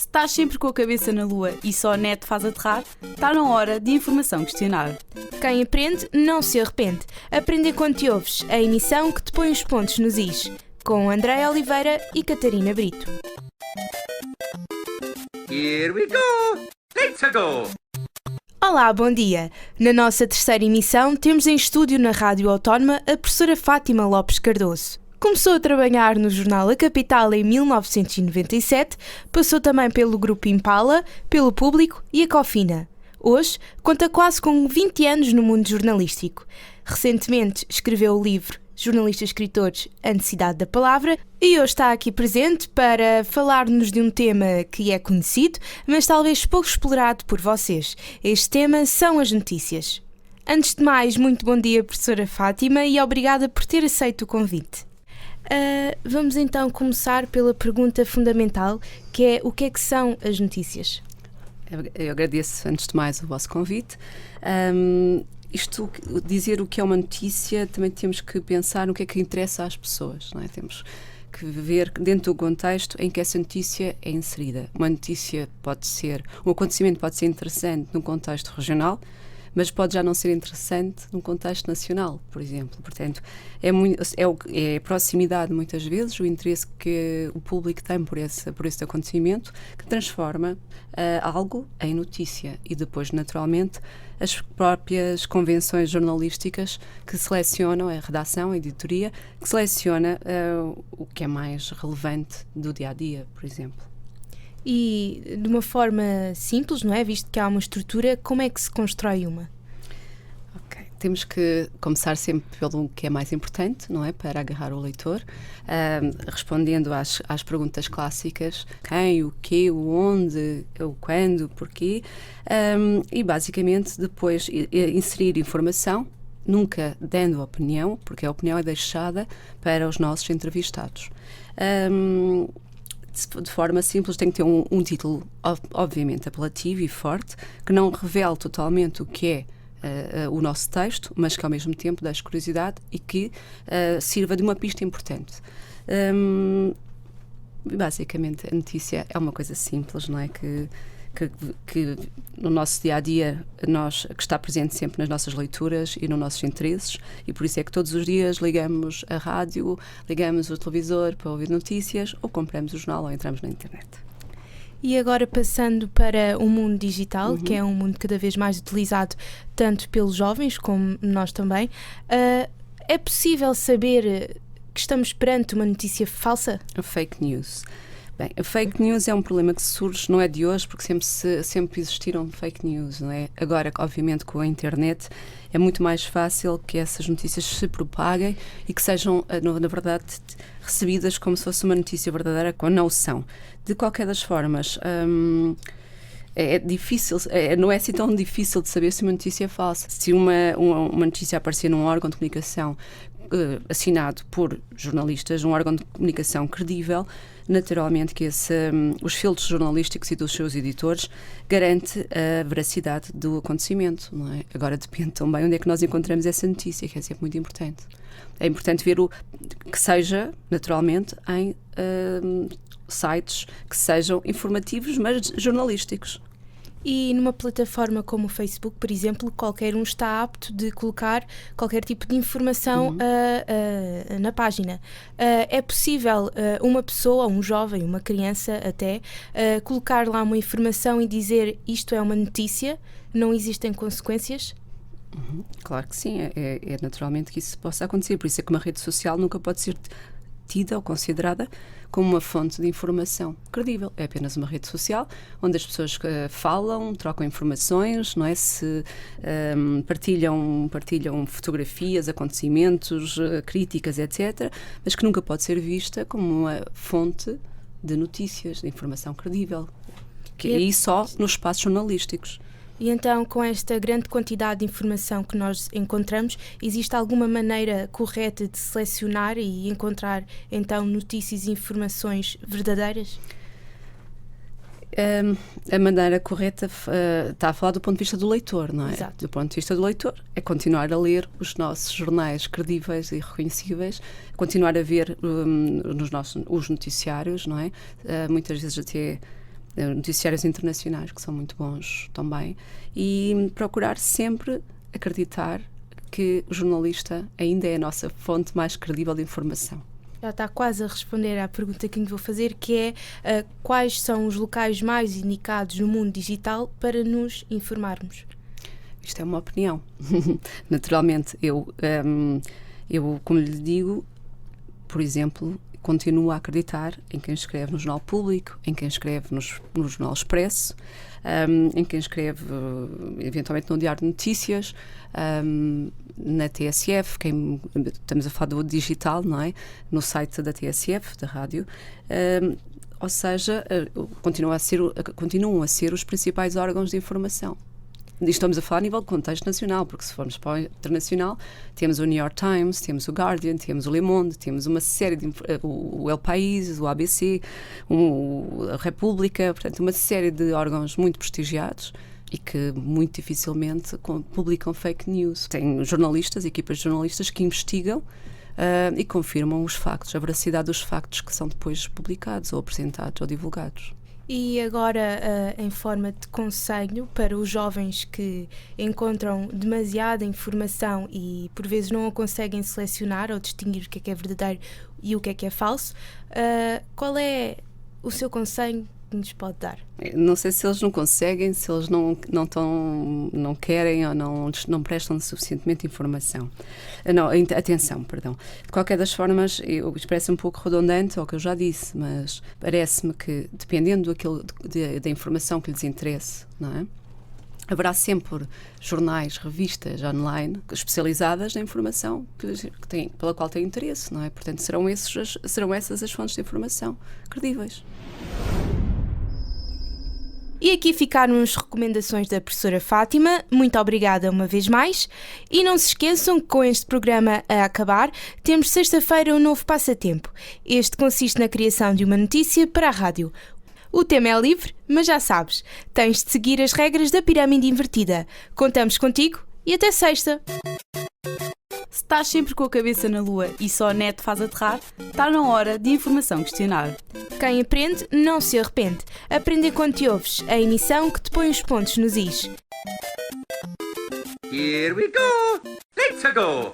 estás sempre com a cabeça na lua e só a net faz aterrar, está na hora de informação questionável. Quem aprende não se arrepende. Aprende enquanto te ouves, a emissão que te põe os pontos nos is, com Andréia Oliveira e Catarina Brito. Here we go! Let's go! Olá, bom dia! Na nossa terceira emissão temos em estúdio na Rádio Autónoma a professora Fátima Lopes Cardoso. Começou a trabalhar no jornal A Capital em 1997, passou também pelo Grupo Impala, pelo Público e a Cofina. Hoje conta quase com 20 anos no mundo jornalístico. Recentemente escreveu o livro Jornalistas-Escritores, a Necessidade da Palavra, e hoje está aqui presente para falar-nos de um tema que é conhecido, mas talvez pouco explorado por vocês. Este tema são as notícias. Antes de mais, muito bom dia, professora Fátima, e obrigada por ter aceito o convite. Vamos então começar pela pergunta fundamental, que é o que é que são as notícias? Eu agradeço, antes de mais, o vosso convite. Dizer o que é uma notícia, também temos que pensar no que é que interessa às pessoas, não é? Temos que ver dentro do contexto em que essa notícia é inserida. Uma notícia pode ser, um acontecimento pode ser interessante num contexto regional, mas pode já não ser interessante num contexto nacional, por exemplo. Portanto, é a proximidade, muitas vezes, o interesse que o público tem por esse acontecimento, que transforma algo em notícia. E depois, naturalmente, as próprias convenções jornalísticas que selecionam, a redação, a editoria, que seleciona o que é mais relevante do dia-a-dia, por exemplo. E de uma forma simples, não é? Visto que há uma estrutura, como é que se constrói uma? Ok, temos que começar sempre pelo que é mais importante, não é? Para agarrar o leitor, respondendo às perguntas clássicas: quem, o quê, o onde, o quando, o porquê, e basicamente depois inserir informação, nunca dando opinião, porque a opinião é deixada para os nossos entrevistados. De forma simples, tem que ter um título, obviamente, apelativo e forte, que não revele totalmente o que é o nosso texto, mas que ao mesmo tempo deixe curiosidade e que sirva de uma pista importante. Basicamente, a notícia é uma coisa simples, não é? Que no nosso dia-a-dia que está presente sempre nas nossas leituras e nos nossos interesses, e por isso é que todos os dias ligamos a rádio, ligamos o televisor para ouvir notícias, ou compramos o jornal ou entramos na internet. E agora passando para o mundo digital, que é um mundo cada vez mais utilizado tanto pelos jovens como nós também, é possível saber que estamos perante uma notícia falsa? A fake news. Bem, a fake news é um problema que surge, não é de hoje, porque sempre existiram fake news, não é? Agora, obviamente, com a internet, é muito mais fácil que essas notícias se propaguem e que sejam, na verdade, recebidas como se fosse uma notícia verdadeira, quando não são. De qualquer das formas, é difícil, não é assim tão difícil de saber se uma notícia é falsa. Se uma notícia aparecer num órgão de comunicação assinado por jornalistas, um órgão de comunicação credível, naturalmente que os filtros jornalísticos e dos seus editores garante a veracidade do acontecimento, não é? Agora depende também onde é que nós encontramos essa notícia, que é sempre muito importante. É importante ver que seja, naturalmente, em sites que sejam informativos, mas jornalísticos. E numa plataforma como o Facebook, por exemplo, qualquer um está apto de colocar qualquer tipo de informação na página. É possível uma pessoa, um jovem, uma criança até, colocar lá uma informação e dizer isto é uma notícia, não existem consequências? Claro que sim, é naturalmente que isso possa acontecer, por isso é que uma rede social nunca pode ser tida ou considerada como uma fonte de informação credível. É apenas uma rede social onde as pessoas falam, trocam informações, não é? Partilham fotografias, acontecimentos, críticas, etc., mas que nunca pode ser vista como uma fonte de notícias, de informação credível. Que aí só nos espaços jornalísticos. E então, com esta grande quantidade de informação que nós encontramos, existe alguma maneira correta de selecionar e encontrar, então, notícias e informações verdadeiras? A maneira correta está a falar do ponto de vista do leitor, não é? Exato. Do ponto de vista do leitor, é continuar a ler os nossos jornais credíveis e reconhecíveis, continuar a ver os noticiários, não é? Muitas vezes até noticiários internacionais que são muito bons também, e procurar sempre acreditar que o jornalista ainda é a nossa fonte mais credível de informação. Já está quase a responder à pergunta que lhe vou fazer, que é quais são os locais mais indicados no mundo digital para nos informarmos? Isto é uma opinião. Naturalmente, eu, como lhe digo, por exemplo, continuo a acreditar em quem escreve no Jornal Público, em quem escreve no Jornal Expresso, em quem escreve eventualmente no Diário de Notícias, na TSF, estamos a falar do digital, não é? No site da TSF, da rádio, ou seja, continuam a ser os principais órgãos de informação. Estamos a falar a nível de contexto nacional, porque se formos para o internacional, temos o New York Times, temos o Guardian, temos o Le Monde, temos uma série de... o El País, o ABC, a República, portanto, uma série de órgãos muito prestigiados e que muito dificilmente publicam fake news. Tem jornalistas, equipas de jornalistas que investigam e confirmam os factos, a veracidade dos factos que são depois publicados ou apresentados ou divulgados. E agora, em forma de conselho para os jovens que encontram demasiada informação e por vezes não a conseguem selecionar ou distinguir o que é verdadeiro e o que é falso, qual é o seu conselho que nos pode dar? Não sei se eles não conseguem, se eles não querem ou não prestam suficientemente atenção. De qualquer das formas, isto parece um pouco redundante ao que eu já disse, mas parece-me que, dependendo da informação que lhes interesse, não é? Haverá sempre jornais, revistas online especializadas na informação pela qual têm interesse, não é? Portanto, serão essas as fontes de informação credíveis. E aqui ficaram as recomendações da professora Fátima. Muito obrigada uma vez mais. E não se esqueçam que com este programa a acabar, temos sexta-feira um novo passatempo. Este consiste na criação de uma notícia para a rádio. O tema é livre, mas já sabes, tens de seguir as regras da pirâmide invertida. Contamos contigo e até sexta! Se estás sempre com a cabeça na lua e só a net faz aterrar, está na hora de informação questionar. Quem aprende não se arrepende. Aprende enquanto te ouves, a emissão que te põe os pontos nos is. Here we go! Let's go!